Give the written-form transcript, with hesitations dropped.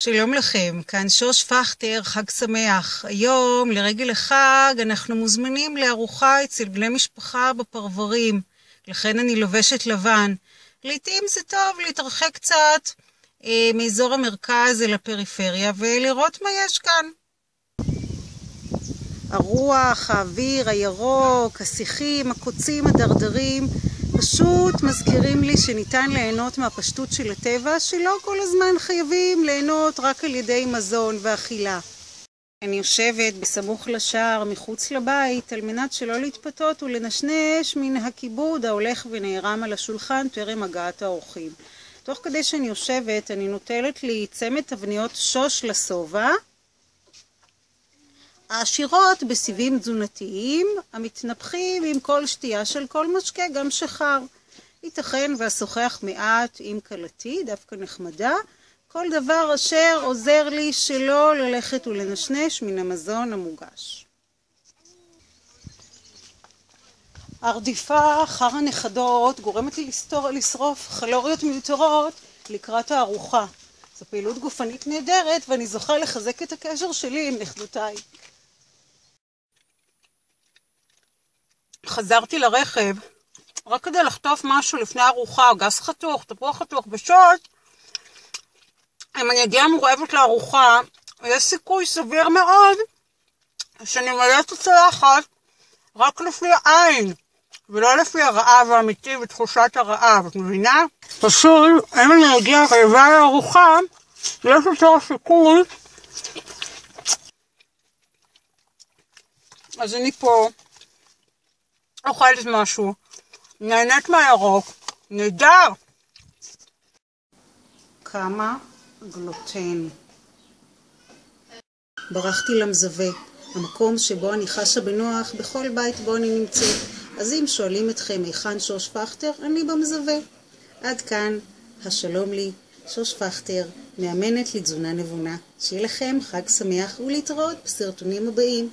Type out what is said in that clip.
שלום לכם, כאן שוש פכטר, חג שמח. היום, לרגל החג, אנחנו מוזמנים לארוחה אצל בני משפחה בפרברים. לכן אני לובשת לבן. לעתים זה טוב להתרחק קצת מאזור המרכז אל הפריפריה ולראות מה יש כאן. הרוח, האוויר, הירוק, השיחים, הקוצים, הדרדרים, פשוט מזכירים לי שניתן ליהנות מהפשטות של הטבע, שלא כל הזמן חייבים ליהנות רק על ידי מזון ואכילה. אני יושבת בסמוך לשער מחוץ לבית על מנת שלא להתפתות ולנשנש מן הכיבוד ההולך ונערם על השולחן טרם הגעת האורחים. תוך כדי שאני יושבת אני נוטלת לי צמד תבניות שוש לשובע, העשירות בסיבים תזונתיים, המתנפחים עם כל שתייה של כל משקה, גם שחר. ייתכן ואשוחח מעט עם כלתי, דווקא נחמדה, כל דבר אשר עוזר לי שלא ללכת ולנשנש מן המזון המוגש. הרדיפה אחר הנכדות גורמת לי לשרוף קלוריות מיותרות לקראת הארוחה. זו פעילות גופנית נהדרת ואני זוכה לחזק את הקשר שלי עם נכדותיי. חזרתי לרכב רק כדי לחטוף משהו לפני ארוחה, גז חתוך, תפוח חתוך בשוט. אם אני אגיע מורעבת לארוחה, יש סיכוי סביר מאוד שאני מלא את הצלחת רק לפי העין, ולא לפי הרעב האמיתי ותחושת הרעב, את מבינה? פשוט, אם אני אגיע רעבה לארוחה, יש יותר סיכוי. אז אני פה אוכלת משהו, נהנית מהירוק, נהדר. כמה גלוטן. ברחתי למזווה, המקום שבו אני חשה בנוח בכל בית בו אני נמצאת. אז אם שואלים אתכם היכן שוש פכטר, אני במזווה. עד כאן, השלום לי, שוש פכטר, מאמנת לתזונה נבונה. שיהיה לכם חג שמח ולהתראות בסרטונים הבאים.